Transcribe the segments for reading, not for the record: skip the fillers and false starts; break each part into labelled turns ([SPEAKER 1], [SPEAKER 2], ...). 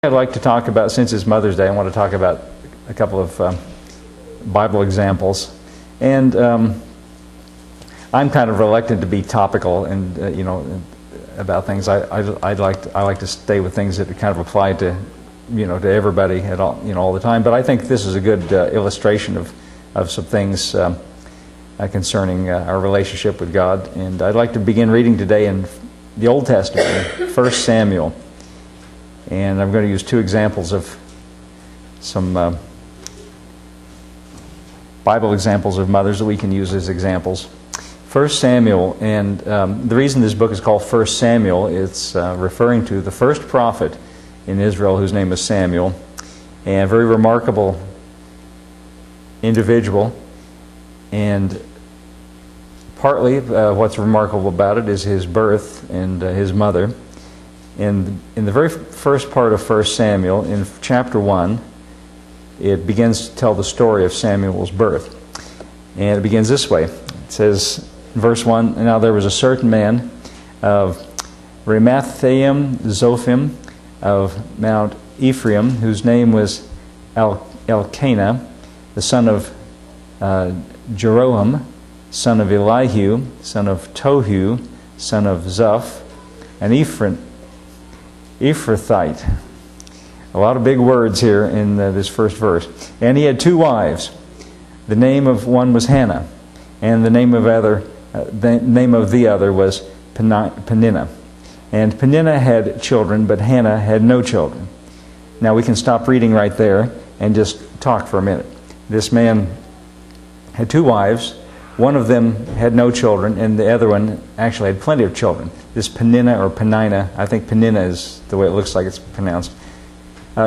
[SPEAKER 1] I'd like to talk about, since it's Mother's Day, I want to talk about a couple of Bible examples. And I'm kind of reluctant to be topical and about things. I like to stay with things that kind of apply to to everybody at all the time. But I think this is a good illustration of some things concerning our relationship with God. And I'd like to begin reading today in the Old Testament, 1 Samuel. And I'm going to use two examples of some Bible examples of mothers that we can use as examples. 1 Samuel, and the reason this book is called 1 Samuel, it's referring to the first prophet in Israel whose name is Samuel, and a very remarkable individual. And partly what's remarkable about it is his birth and his mother. And in the very first part of 1 Samuel, in chapter 1, it begins to tell the story of Samuel's birth. And it begins this way. It says, verse 1, "Now there was a certain man of Ramathaim Zophim of Mount Ephraim, whose name was Elkanah, the son of Jeroham, son of Elihu, son of Tohu, son of Zuph, an Ephrathite." A lot of big words here in this first verse. "And he had two wives. The name of one was Hannah, and the name of the other was Peninnah. And Peninnah had children, but Hannah had no children." Now we can stop reading right there and just talk for a minute. This man had two wives. One of them had no children, and the other one actually had plenty of children. This Peninnah or Peninnah, I think Peninnah is the way it looks like it's pronounced.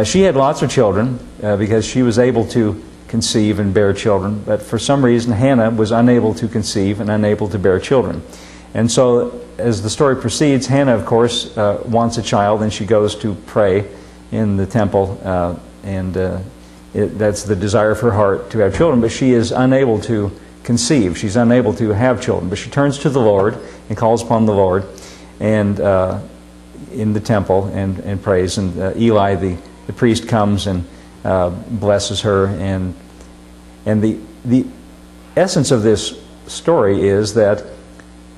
[SPEAKER 1] She had lots of children because she was able to conceive and bear children, but for some reason Hannah was unable to conceive and unable to bear children. And so as the story proceeds, Hannah, of course, wants a child, and she goes to pray in the temple, that's the desire of her heart, to have children, but she is unable to conceive. She's unable to have children, but she turns to the Lord and calls upon the Lord and in the temple and prays. And Eli, the priest, comes and blesses her. And the essence of this story is that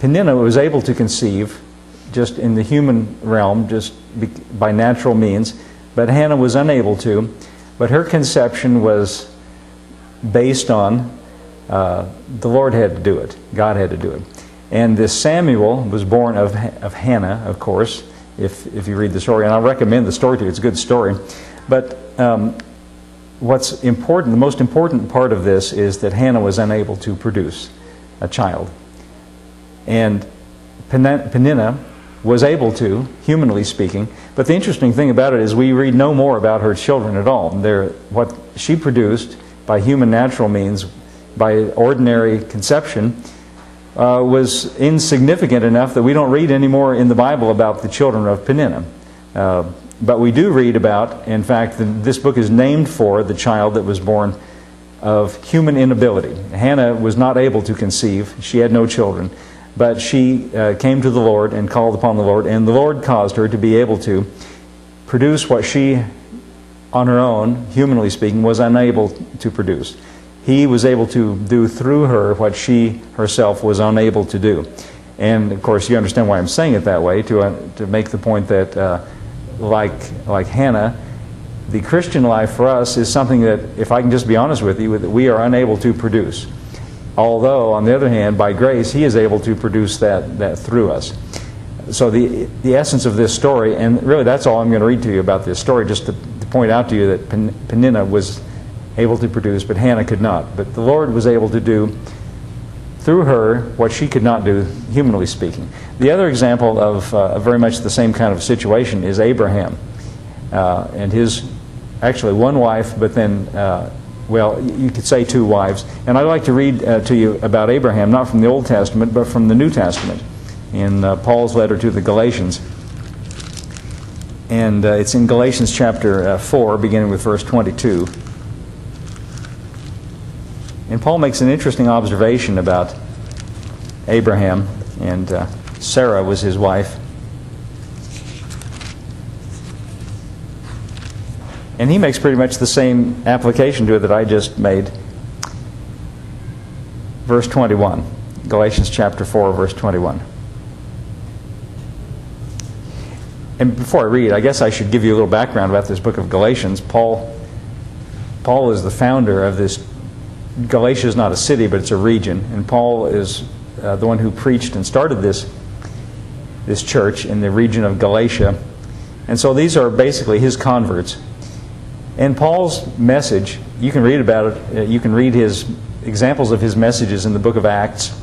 [SPEAKER 1] Peninnah was able to conceive just in the human realm, just by natural means, but Hannah was unable to. But her conception was based on the Lord had to do it. God had to do it. And this Samuel was born of Hannah, of course, if you read the story. And I recommend the story to you. It's a good story. But what's important, the most important part of this is that Hannah was unable to produce a child. And Peninnah was able to, humanly speaking. But the interesting thing about it is we read no more about her children at all. What she produced by human natural means, by ordinary conception, was insignificant enough that we don't read anymore in the Bible about the children of Peninnah. But we do read about, in fact, this book is named for the child that was born of human inability. Hannah was not able to conceive. She had no children. But she came to the Lord and called upon the Lord, and the Lord caused her to be able to produce what she, on her own, humanly speaking, was unable to produce. He was able to do through her what she herself was unable to do. And of course you understand why I'm saying it that way, to make the point that like Hannah, the Christian life for us is something that, if I can just be honest with you, that we are unable to produce. Although, on the other hand, by grace, He is able to produce that through us. So the essence of this story, and really that's all I'm going to read to you about this story, just to point out to you that Peninnah was able to produce, but Hannah could not. But the Lord was able to do through her what she could not do, humanly speaking. The other example of very much the same kind of situation is Abraham and his, actually one wife, but then, well, you could say two wives. And I'd like to read to you about Abraham, not from the Old Testament, but from the New Testament, in Paul's letter to the Galatians. And it's in Galatians chapter 4, beginning with verse 22. And Paul makes an interesting observation about Abraham, and Sarah was his wife. And he makes pretty much the same application to it that I just made. Verse 21. Galatians chapter 4, verse 21. And before I read, I guess I should give you a little background about this book of Galatians. Paul is the founder of this. Galatia is not a city, but it's a region. And Paul is the one who preached and started this church in the region of Galatia. And so these are basically his converts. And Paul's message, you can read about it, you can read his examples of his messages in the book of Acts.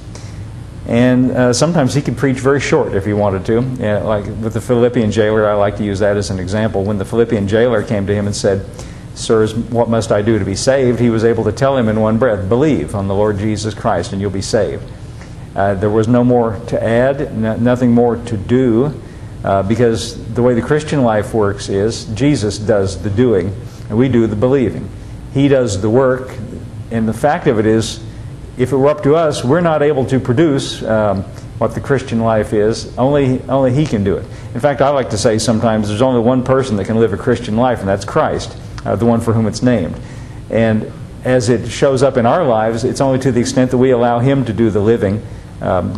[SPEAKER 1] And sometimes he could preach very short if he wanted to. Like with the Philippian jailer, I like to use that as an example. When the Philippian jailer came to him and said, "Sirs, what must I do to be saved?" he was able to tell him in one breath, "Believe on the Lord Jesus Christ and you'll be saved." There was no more to add, nothing more to do, because the way the Christian life works is Jesus does the doing and we do the believing. He does the work, and the fact of it is, if it were up to us, we're not able to produce what the Christian life is. Only He can do it. In fact, I like to say sometimes there's only one person that can live a Christian life, and that's Christ, the one for whom it's named. And as it shows up in our lives, it's only to the extent that we allow Him to do the living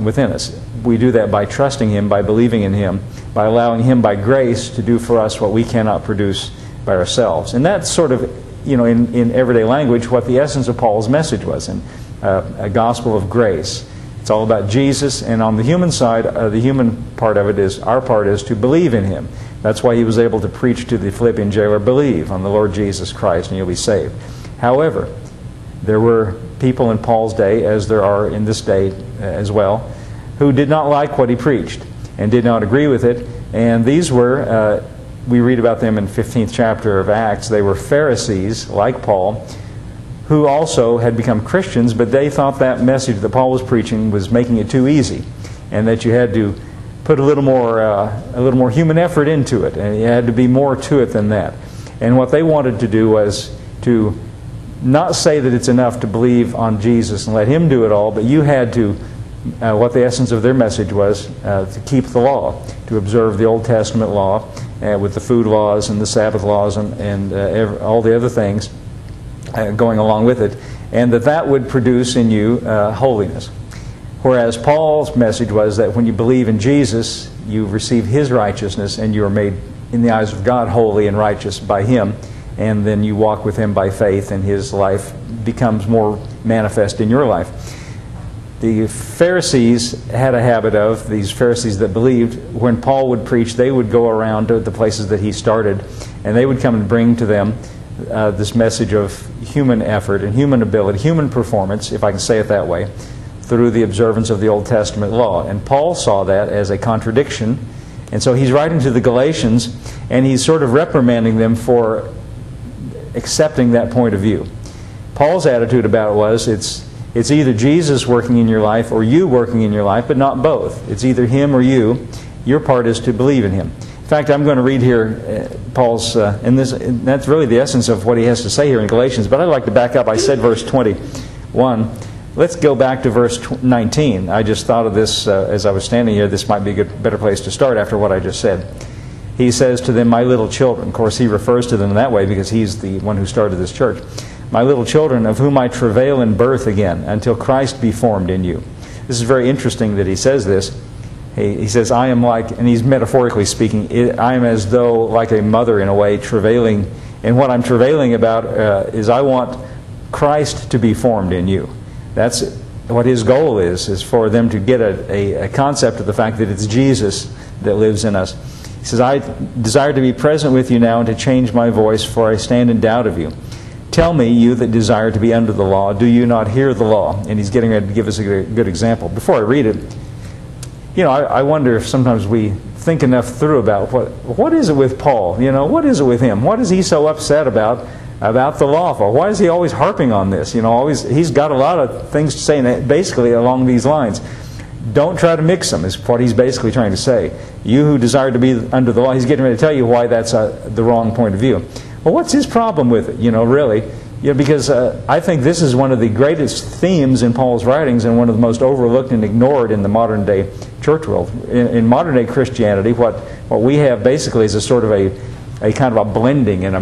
[SPEAKER 1] within us. We do that by trusting Him, by believing in Him, by allowing Him by grace to do for us what we cannot produce by ourselves. And that's sort of, in everyday language, what the essence of Paul's message was. And a gospel of grace. It's all about Jesus, and on the human side, the human part of it is, our part is to believe in Him. That's why he was able to preach to the Philippian jailer, "Believe on the Lord Jesus Christ and you'll be saved." However, there were people in Paul's day, as there are in this day as well, who did not like what he preached and did not agree with it. And these were, we read about them in the 15th chapter of Acts, they were Pharisees, like Paul, who also had become Christians, but they thought that message that Paul was preaching was making it too easy, and that you had to put a little more human effort into it, and you had to be more to it than that. And what they wanted to do was to not say that it's enough to believe on Jesus and let Him do it all, but you had to, what the essence of their message was, to keep the law, to observe the Old Testament law with the food laws and the Sabbath laws and all the other things going along with it, and that would produce in you holiness. Whereas Paul's message was that when you believe in Jesus, you receive His righteousness, and you are made in the eyes of God holy and righteous by Him, and then you walk with Him by faith, and His life becomes more manifest in your life. The Pharisees had a habit of, these Pharisees that believed, when Paul would preach, they would go around to the places that he started, and they would come and bring to them this message of human effort and human ability, human performance, if I can say it that way, through the observance of the Old Testament law. And Paul saw that as a contradiction, and so he's writing to the Galatians, and he's sort of reprimanding them for accepting that point of view. Paul's attitude about it was, it's either Jesus working in your life or you working in your life, but not both. It's either Him or you. Your part is to believe in Him. In fact, I'm going to read here Paul's, and that's really the essence of what he has to say here in Galatians, but I'd like to back up. I said verse 21. Let's go back to verse 19. I just thought of this as I was standing here. This might be a better place to start after what I just said. He says to them, "My little children." Of course, he refers to them that way because he's the one who started this church. "My little children, of whom I travail in birth again, until Christ be formed in you." This is very interesting that he says this. He says, "I am like," and he's metaphorically speaking, "I am as though like a mother in a way, travailing." And what I'm travailing about is I want Christ to be formed in you. That's what his goal is for them to get a concept of the fact that it's Jesus that lives in us. He says, "I desire to be present with you now and to change my voice, for I stand in doubt of you. Tell me, you that desire to be under the law, do you not hear the law?" And he's getting ready to give us a good example. Before I read it, I wonder if sometimes we think enough through about what is it with Paul? What is it with him? What is he so upset about the law for? Why is he always harping on this? He's got a lot of things to say, and basically along these lines. Don't try to mix them, is what he's basically trying to say. You who desire to be under the law, he's getting ready to tell you why that's the wrong point of view. Well, what's his problem with it, really? Because I think this is one of the greatest themes in Paul's writings and one of the most overlooked and ignored in the modern day church world. In modern day Christianity, what we have basically is a sort of a kind of a blending and a